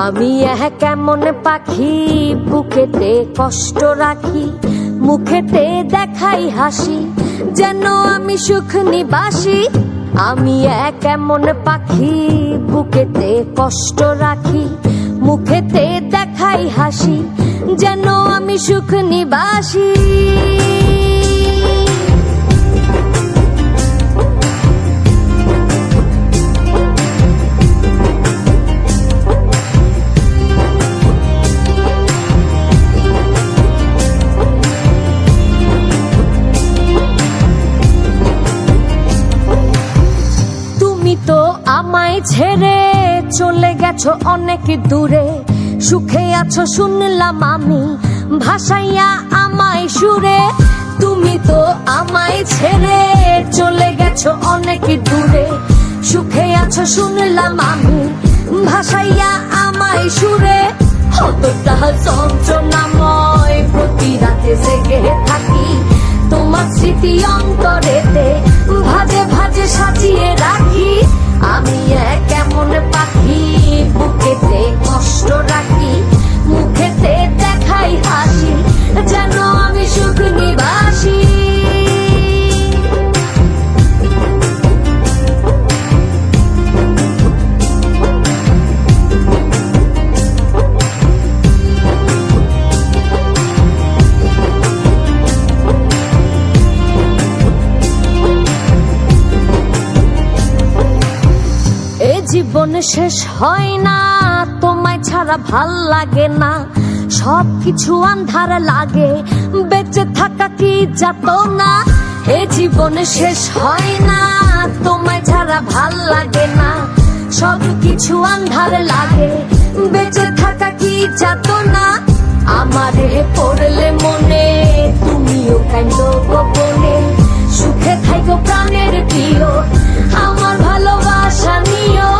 আমি কেমন পাখি বুকেতে কষ্ট রাখি, মুখেতে দেখাই হাসি, যেন আমি সুখ নিবাসী। আমি কেমন পাখি বুকেতে কষ্ট রাখি, মুখেতে দেখাই হাসি, যেন আমি সুখ নিবাসী। তো আমায় ছেড়ে চলে গেছো অনেক দূরে, সুখে আছো শুনলাম আমি ভাসাইয়া আমায় সুরে। তুমি তো আমায় ছেড়ে চলে গেছো অনেক দূরে, সুখে আছো শুনলাম আমি ভাসাইয়া আমায় সুরে। কতটা যন্ত্রণাময় প্রতি রাতে জেগে থাকি, তোমার স্মৃতি অন্তরেতে ভাজে ভাজে সাজিয়ে রাখি। আমি কেমন পাখি বুকেতে কষ্ট রাখি, মুখেতে দেখাই হাসি, যেন আমি সুখ নিবাসী। জীবন শেষ হয় না, তোমায় ছাড়া ভাল লাগে না, সবকিছু আন্ধার লাগে, বেঁচে থাকা কি যাত না। এ জীবন শেষ হয় না, তোমায় ছাড়া ভাল লাগে না, সবকিছু আন্ধার লাগে, বেঁচে থাকা কি যাত না। আমারে পড়লে মনে তুমিও কাঁদো গোপনে, সুখে থাইকো প্রাণের প্রিয়, আমার ভালোবাসা নিও।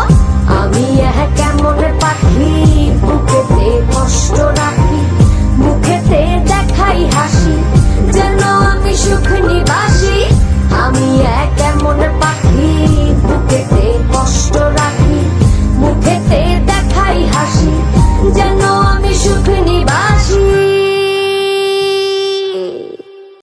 আমি কেমন পাখি বুকেতে কষ্ট রাখি, মুখেতে দেখাই হাসি, যেন আমি সুখ নিবাসী। আমি কেমন পাখি বুকেতে কষ্ট